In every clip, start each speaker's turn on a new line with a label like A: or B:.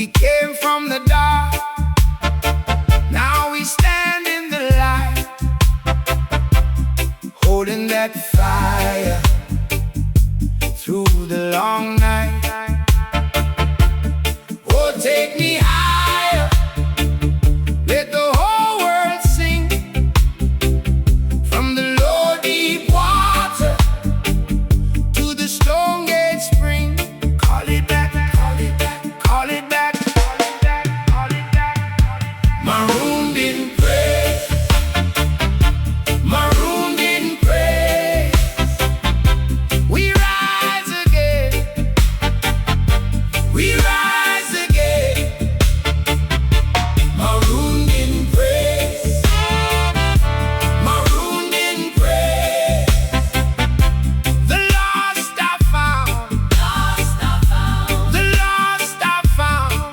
A: We came from the dark, now we stand in the light, holding that fire through the long night. Oh, take me higher, let the whole world sing, from the low deep water to the Stone Gate Spring. Call it back, call it back, call it back, call it back, call it back. Marooned in praise, marooned in praise. We rise again, we rise again. Marooned in praise, marooned in praise. The lost I found, lost I found, the lost I found.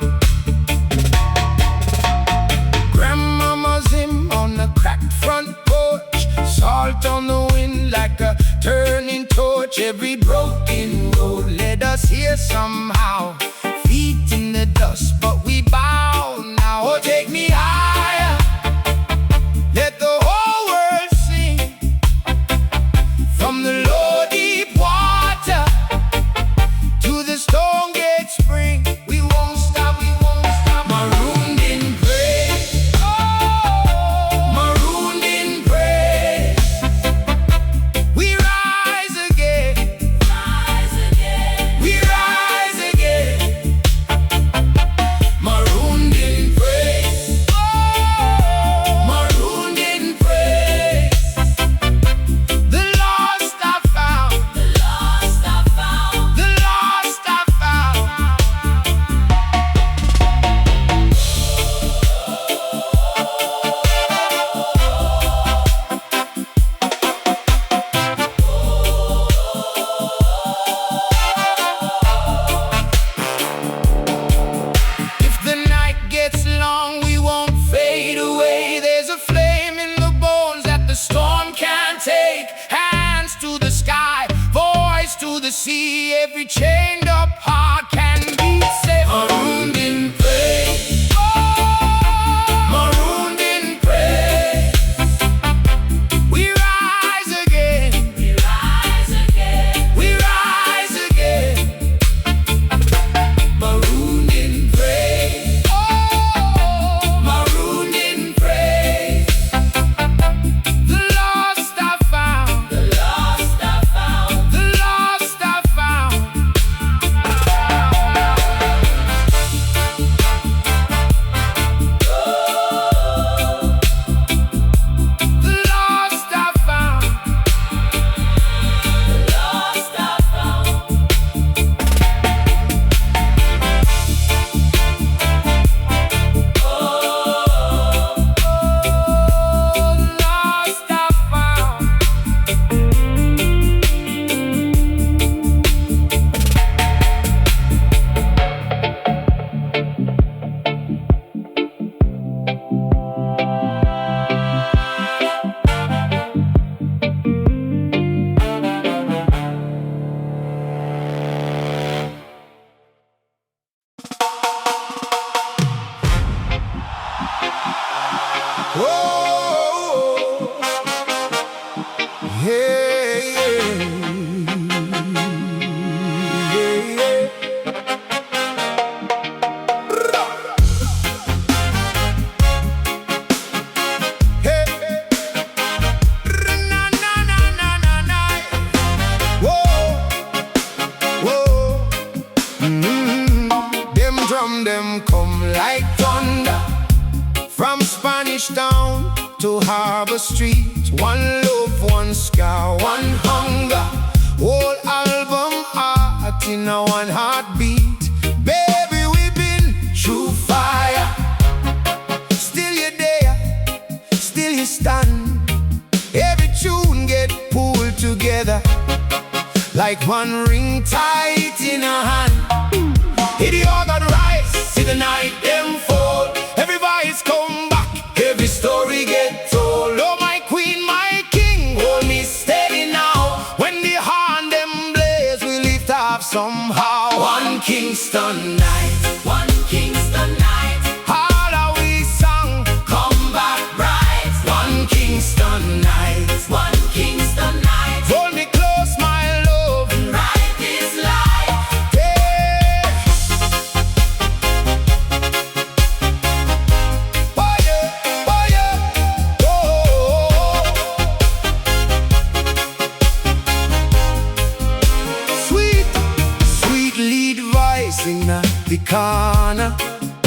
A: Grandmama's hymn on the cracked front porch, salt on the wind like a turning torch. Every broken road led us here somehow, feet in the dust but we bow now. Oh, take me higher, let the whole world sing, from the low deep water to the Stone Gate Spring. We won't stop, we won't stop. Marooned in praise, oh, marooned in praise. We rise again, we rise again. Marooned in praise, oh, marooned in praise. The lost I found, the lost I found, the lost I found. If the night gets long, we won't fade away. There's a flame in the bones that the storm can't take. Hands to the sky, voice to the sea. Every chained up heart can be set. Marooned in praise, oh, marooned in praise. We rise again, we rise again, we rise again. Marooned in praise, oh, marooned in praise. The lost I found, the lost I found, the lost I found. The lost I found, the lost I found. Lost I found. Whoa, yeah, yeah, yeah, yeah. Hey, na na na na na na. Whoa, whoa. Them drum them come like thunder, from Spanish Town to Harbor Street. One love, one scar, one hunger. Whole album art in a one heartbeat. Baby, we've been through fire. Still you're there, still you stand. Every tune get pulled together like one ring tight in a hand. Hear the organ rise, see the night them fall. Every voice come back, every story get told. Oh, my queen, my king, hold me steady now. When the horn them blaze, we lift off somehow. One Kingston night, one Kingston. in the corner.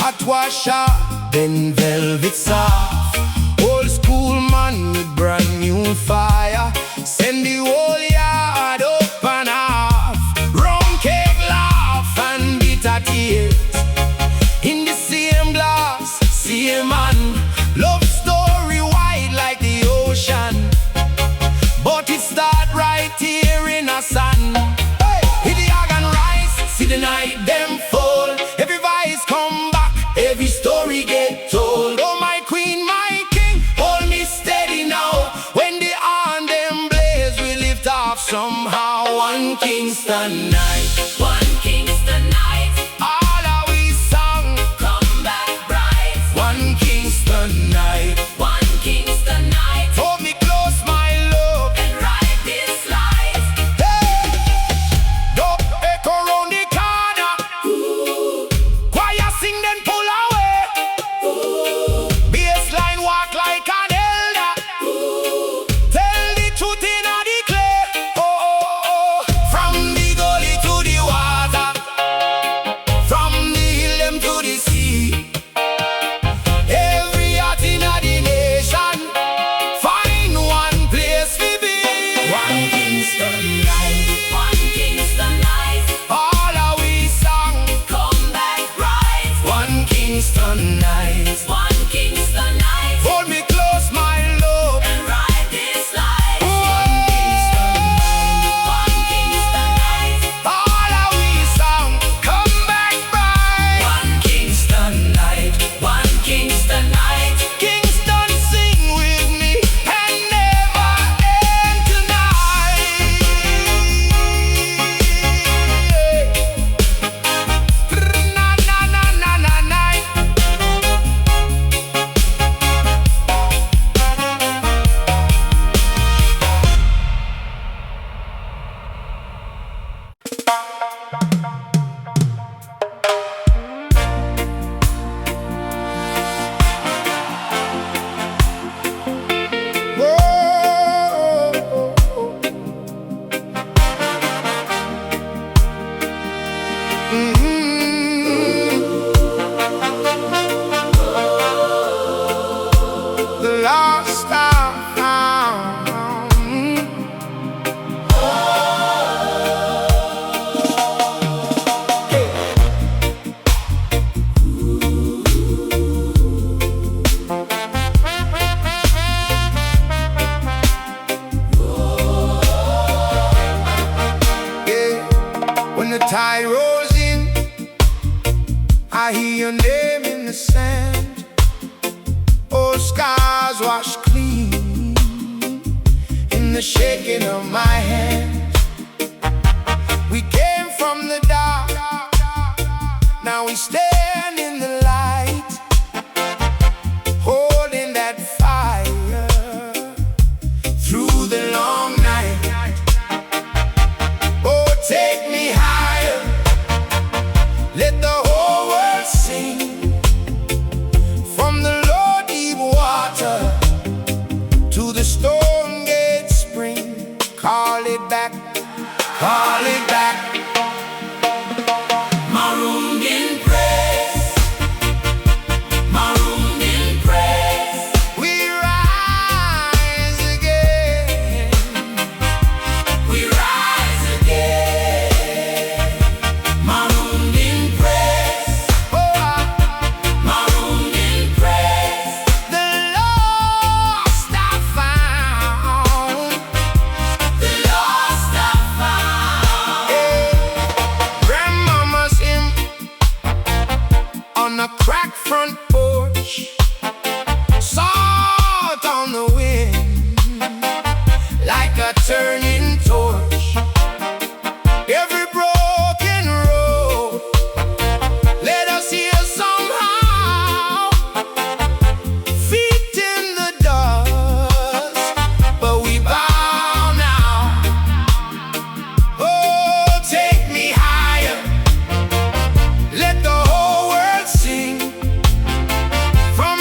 A: Hot washer, then velvet soft. Old school man with brand new fire. Send the whole yard up and off. Rum cake laugh and bitter tears in the same glass, same man. Love story wide like the ocean, but it start right here in a sun. Hey, hit the egg and rice, see the night them fall. Every vice come back, every story get told. Oh my queen, my king, hold me steady now. When the on them blaze, we lift off somehow. One Kingston night,
B: One Kingston night,
A: all our we sung.
B: come back bright.
A: One Kingston night,
B: One Kingston night,
A: hold me close, my love.
B: and ride this light.
A: Hey, dub echo round the corner. Choir sing then pull away. Bassline walk like an elder. Tell the truth in the clay. Oh, oh, oh. From the gully to the water, from the hill them to the sea. Every heart in the nation find one place to be. One Kingston night,
B: One Kingston night,
A: all our we sung.
B: come back bright.
A: One Kingston night,
B: One Kingston night,
A: hold me close, my love.
B: and ride this light.
A: One
B: One Kingston night,
A: all our we sung. Come back bright.
B: One Kingston night, One Kingston night.
A: Kingston, sing with me and never end tonight. Na na na na na night. Whoa. The lost town. Yeah, when the tide rolls in, I hear your name in the sand. Old scars wash clean in the shaking of my hand. We came from the dark, now we stand in the light, holding that fire through the long night. Oh, take me higher, let the whole world sing. From the low deep water to the Stone Gate Spring. Call it back, call it back.
B: Marooned in praise, marooned in praise.
A: We rise again.
B: We rise again. Marooned in praise,
A: Oh,
B: marooned in praise.
A: the lost I found.
B: The lost I found.
A: Hey, grandmama's hymn on a cracked front porch. Salt on the wind like a turning torch. Every broken road led us here somehow. Feet in the dust, but we bow now. Oh, take me higher, let the whole world sing. From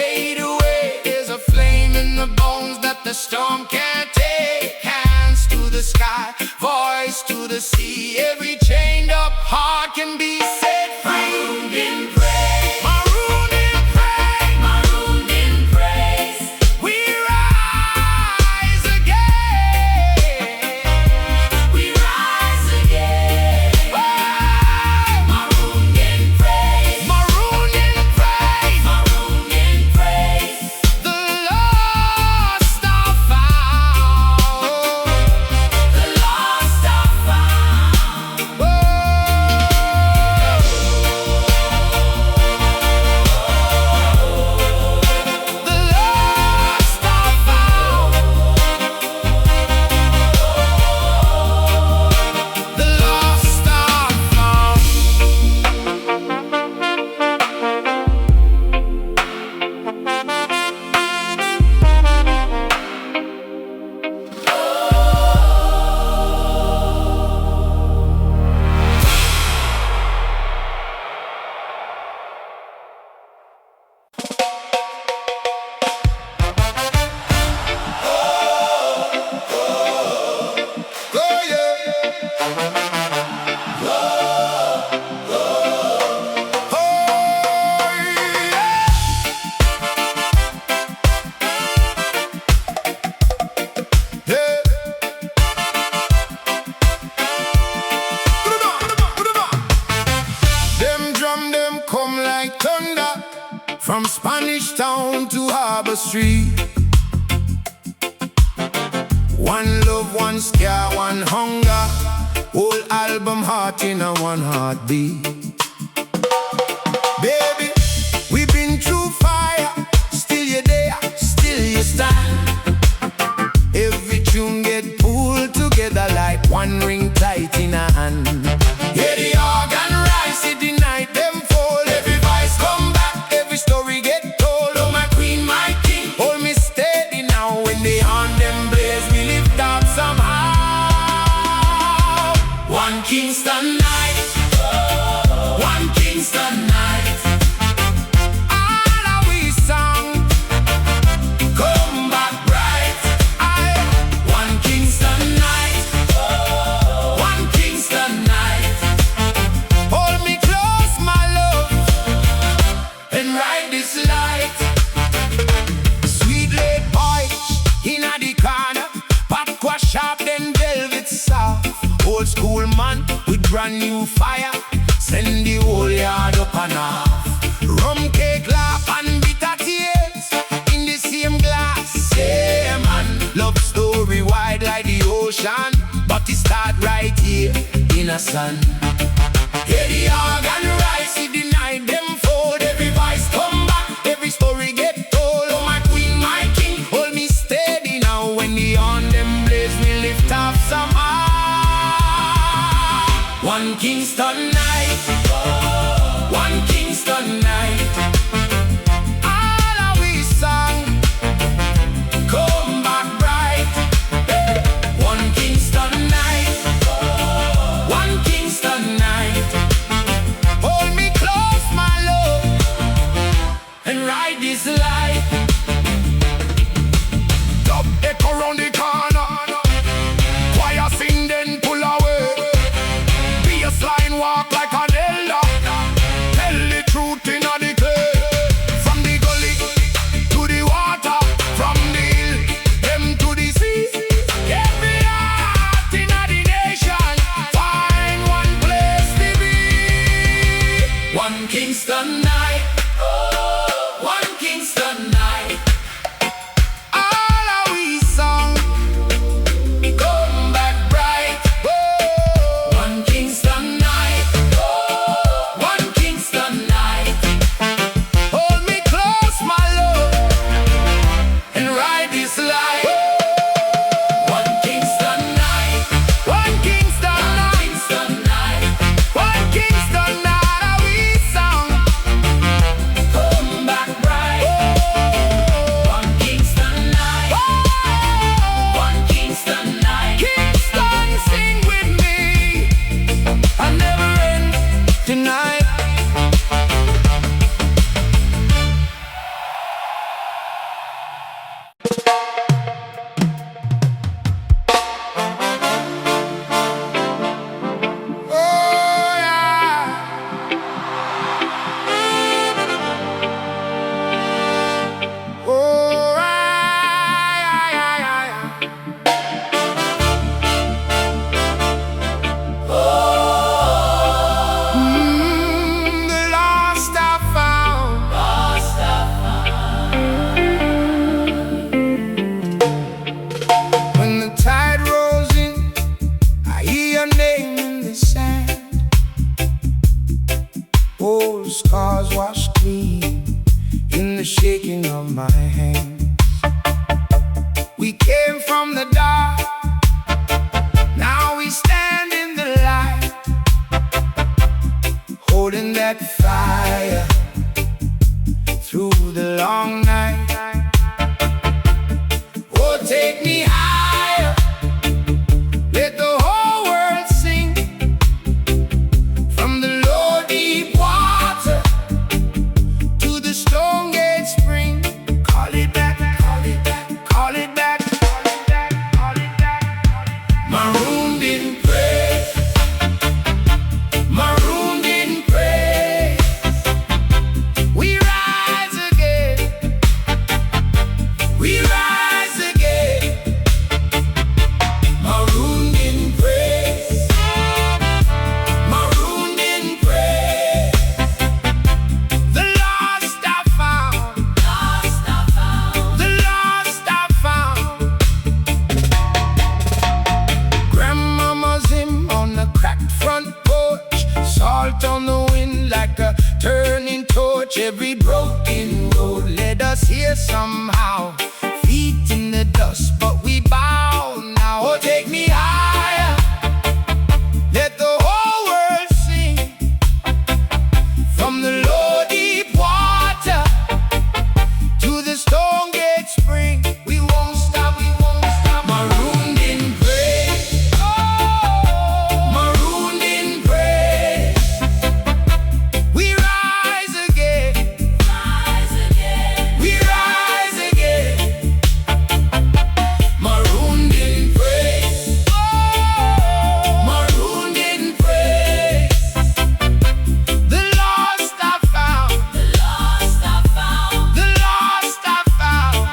A: fade away. There's a flame in the bones that the storm can't take. Hands to the sky, voice to the sea. Every chained up heart can be set free.
B: Marooned in praise,
A: Marooned in praise,
B: marooned in praise.
A: we rise again.
B: We rise again.
A: Oh,
B: Marooned in praise,
A: marooned in praise,
B: marooned in praise.
A: the lost are found.
B: The lost are found.
A: Oh, the lost are found. The lost are found. Oh, yeah. Them drum, them come like thunder from Spanish Town to Harbor Street. One love, one scare, one hunger. Whole album heart in a one heartbeat. Baby, we've been through fire. Still you there, still you stand. Every tune get pulled together like one ring tight in a hand. Yeah, the organ rise, see the night them fall. Every voice come back, every story get told. Oh my queen, my king, hold me steady now. When they on them blaze, we lift up somehow.
B: One Kingston night, one Kingston night.
A: All of we song
B: Come back bright. One Kingston night, one Kingston night.
A: hold me close, my love.
B: And ride this light.
A: Sweet late boy, inna the corner. Popcorn sharp, then velvet soft. Old school man with brand new fire. Send the whole yard up and off. Rum cake, laugh and bitter tears in the same glass. Yeah, man. Love story wide like the ocean, but it start right here in a sun. Hear the organ rise, see the night them fold. Every voice come back, every story get told. Oh my queen, my king, hold me steady now. When the on them blaze, we lift off somehow.
B: One Kingston night, one Kingston night.
A: All of we song
B: Come back bright. One Kingston night, one Kingston night.
A: hold me close, my love.
B: And ride this light.
A: Dub echo round the corner. Choir sing then pull away. Bassline walk like an elder. Tell the truth in the clay. From the gully to the water, from the hill them to the sea. Every heart in the nation find one place to be.
B: One Kingston night, one Kingston night.
A: holding of my hand. We came from the dark, now we stand in the light, holding that fire through the long night. Oh, take me higher, let the whole world sing, from the low deep water to the Stone Gate Spring. Call it back, call it back, call it back, call it back, call it back. Marooned in praise, marooned in praise. We rise again, we rise again. Marooned in praise, marooned in praise. The lost I found, lost I found, the lost I found. Grandmama's hymn on the cracked front porch, salt on the wind like a turning torch. Every broken road led us here somehow, feet in the dust but we bow now. Oh, take me higher, let the whole world sing, from the low deep water to the Stone Gate Spring. We won't stop, we won't stop. Marooned in praise, marooned in praise. We rise again, we rise again. Marooned in praise, marooned in praise. The lost I found, the lost I found, the lost I found.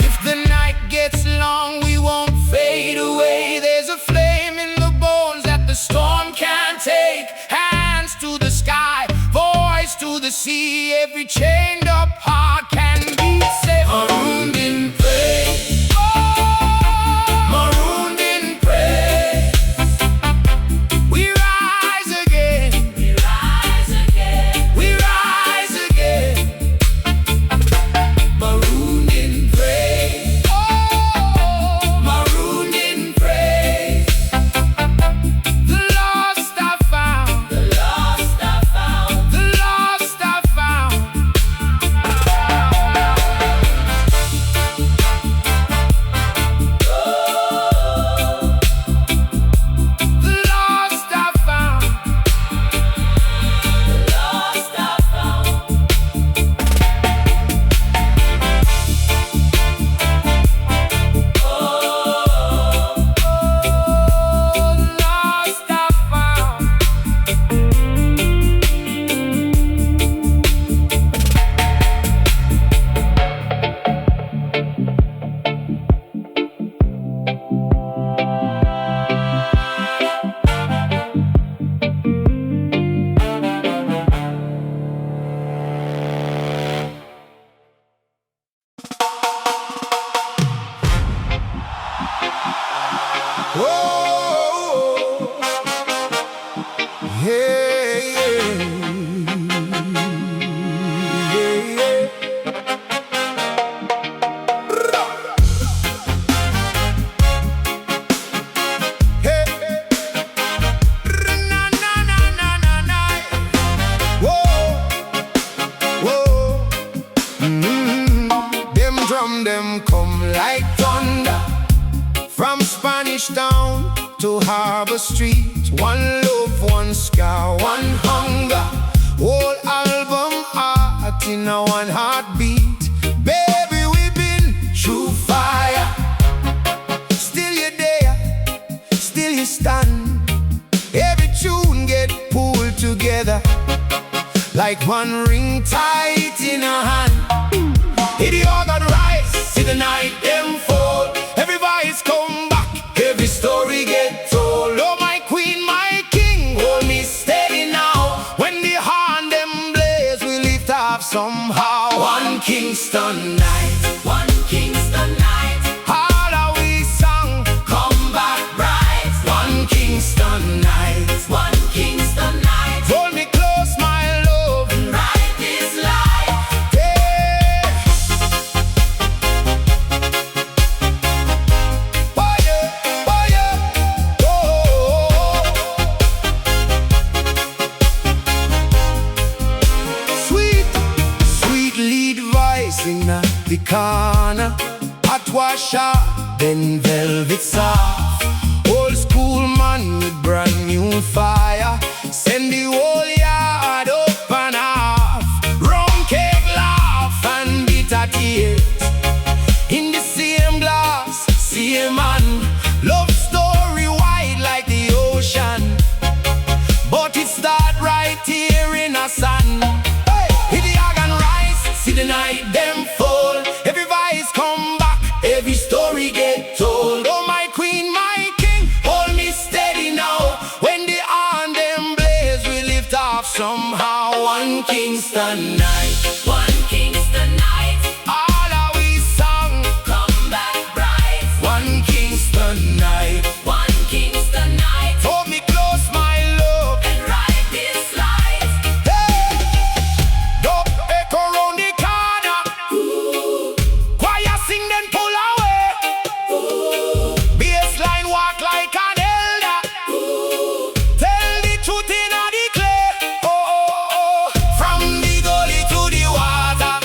A: If the night gets long, we won't fade away. There's a flame in the bones that the storm can't take. Hands to the sky, voice to the sea. Every chained up heart can be saved. Marooned in praise, marooned in praise. We rise again, we rise again, we rise again. Marooned in praise, marooned in praise. The lost I found, the lost I found, the lost I found. The lost I found, the lost I found. Lost I found. Whoa, yeah, yeah, yeah, yeah. Na na na na na na. Whoa, whoa. Them drum them come like thunder, from Spanish Town to Harbor Street. One love, one scar, one hunger. Whole album art in a one heartbeat. Baby, we've been through fire. Still you're there, still you stand. Every tune get pulled together like one ring tight in a hand. Hear the organ rise, see the night them fall. Every voice come back, every story get told. Oh my queen, my king, hold me steady now. When the horn them blaze, we lift off somehow. One Kingston night,
B: One Kingston night,
A: all our we sung,
B: come back bright.
A: one Kingston night.
B: One Kingston night,
A: Hold me close, my love.
B: right this life.
A: Yeah. Oh yeah, oh yeah, oh. Sweet, sweet lead voice in the corner. Hot washer, then velvet soft. Old school man with brand new fire. Send the whole yard up and off. Rum cake laugh and bitter tears. In the same glass, same man. Love story wide like the ocean. But it start right here in a sun. Hey, hit the organ rise, see the night them fall. Every voice come back, every story get told. Oh my queen, my king, hold me steady now. When the on them blaze, we lift off somehow. One Kingston night,
B: One Kingston night,
A: all our we sung.
B: come back bright.
A: One Kingston night,
B: One Kingston night,
A: hold me close, my love.
B: and right this life.
A: Hey, dub echo round the corner. Choir sing then pull away. Bassline walk like an elder. Tell the truth in the clay. Oh, oh, oh. From the gully to the water,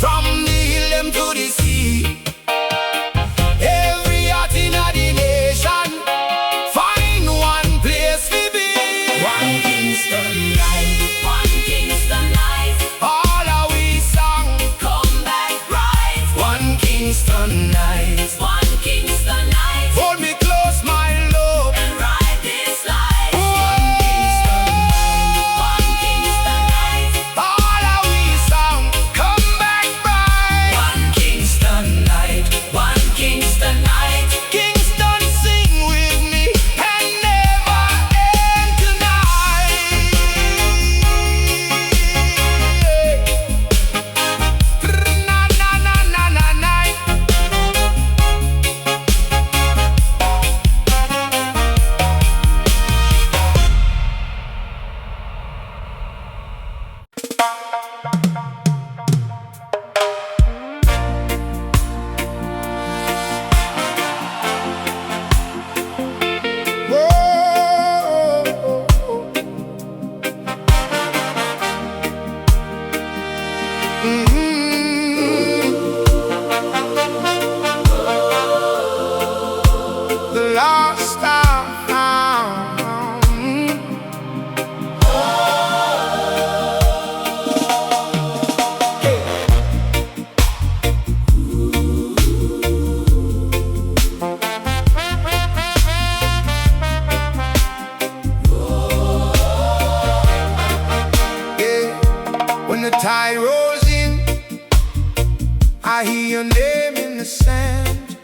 A: from the hill them to the sea. Every heart in the nation find one place to be.
B: One Kingston night, One Kingston night,
A: All our we sung.
B: come back bright.
A: One Kingston night.
B: One Kingston night,
A: Hold me close, my love.
B: and right this life.
A: One
B: One Kingston night,
A: All our we sung. Come back bright.
B: One Kingston night, One Kingston night.
A: Kingston, sing with me and never end tonight. Na na na na na night. Whoa. The lost yeah. When the tide rolls in, I hear your name in the sand.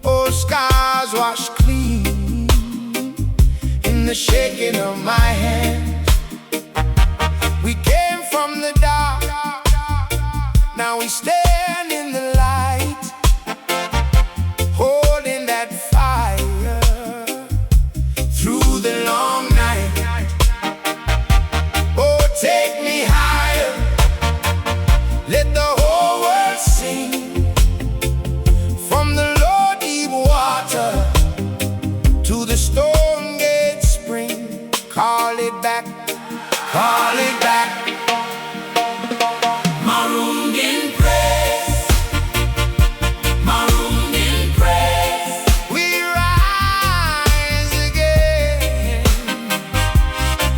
A: Old scars wash clean in the shaking of my hand. We came from the dark, now we stand in the light, holding that fire through the long night. Oh, take me higher, let the whole world sing. From the low deep water to the Stone Gate Spring, call it back, call it back.
B: Marooned in praise, marooned in praise.
A: We rise again.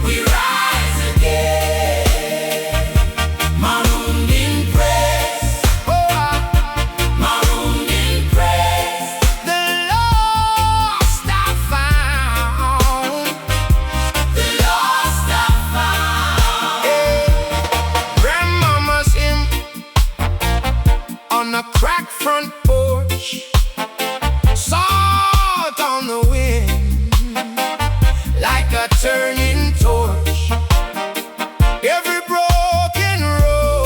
B: We rise again. Marooned in praise,
A: Oh,
B: marooned in praise.
A: the lost I found.
B: The lost I found.
A: Hey, grandmama's hymn on a cracked front porch, salt on the wind like a turning torch. Every broken road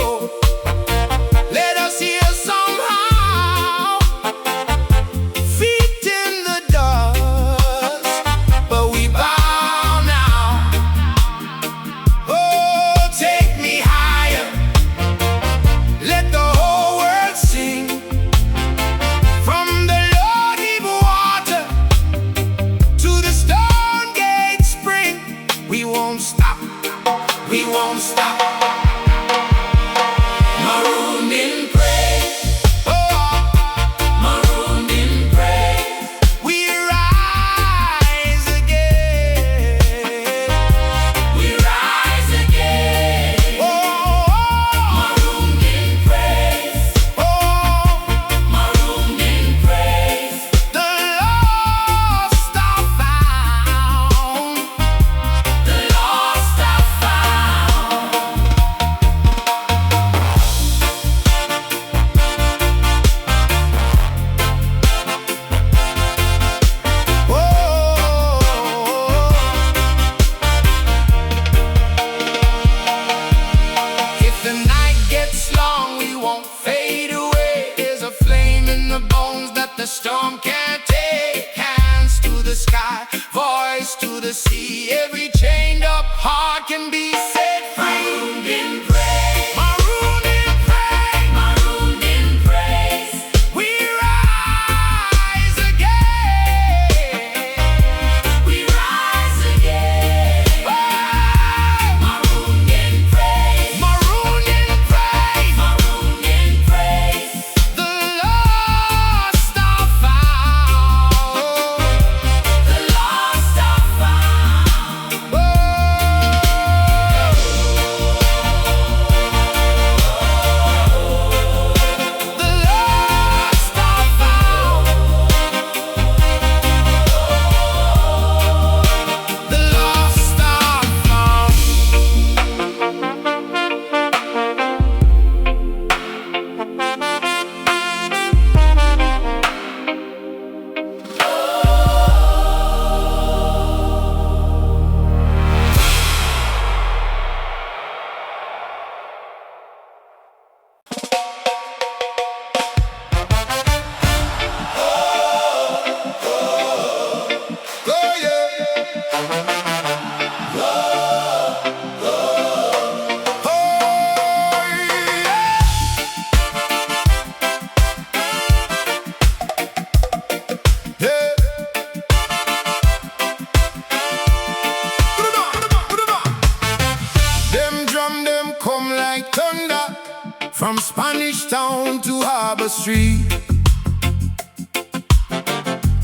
A: from Spanish Town to Harbor Street.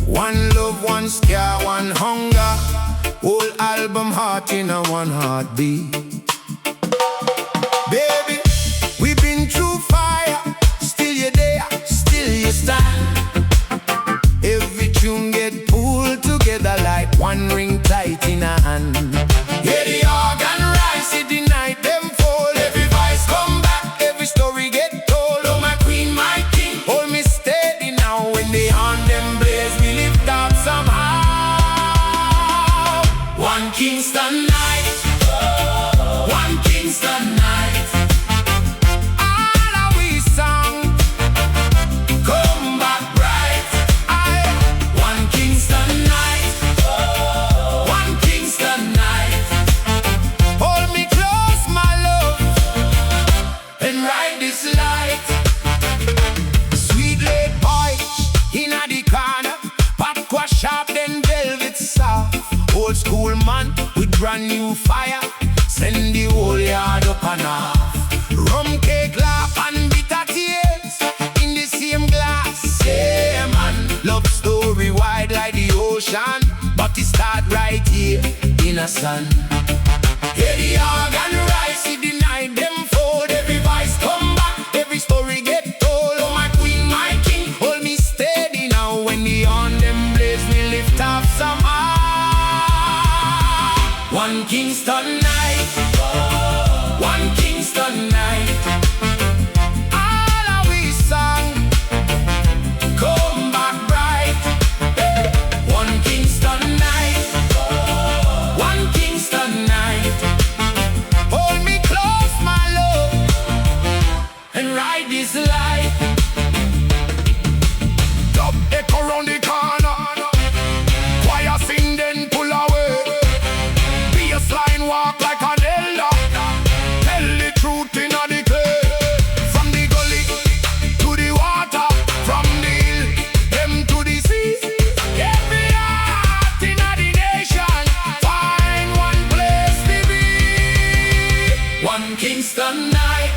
A: One love, one scare, one hunger. Whole album heart in a one heartbeat. Baby, we've been through fire. Still you're there, still you stand. Every tune get pulled together like one ring tight in a hand. Yeah, the organ rise, it the night them fall. Every voice come back, every story get told. Oh my queen, my king, hold me steady now. When they on them blaze, we lift up somehow. One Kingston night, one Kingston night. All of we song come back bright. One Kingston night, one Kingston night. Hold me close, my love, and ride this light. Sweet late boy inna the corner, popcorn sharp then velvet soft. Old school man with brand new fire, send the whole yard up and off. Rum cake, laugh and bitter tears in the same glass. Yeah man, love story wide like the ocean, but it start right here in a sun. Hear the organ rise, see the night them fold. Every voice come back, every story get told. Oh my queen, my king, hold me steady now. When the on them blaze, we lift off somehow. One Kingston night, one Kingston night. All of we song come back bright. One Kingston night, one Kingston night. Hold me close, my love, and ride this life. Dub echo round the corner, choir sing then pull away. Bassline walk like an elder, tell the truth in the clay. From the gully to the water, from the hill them to the sea. Every heart in the nation find one place to be. One Kingston night.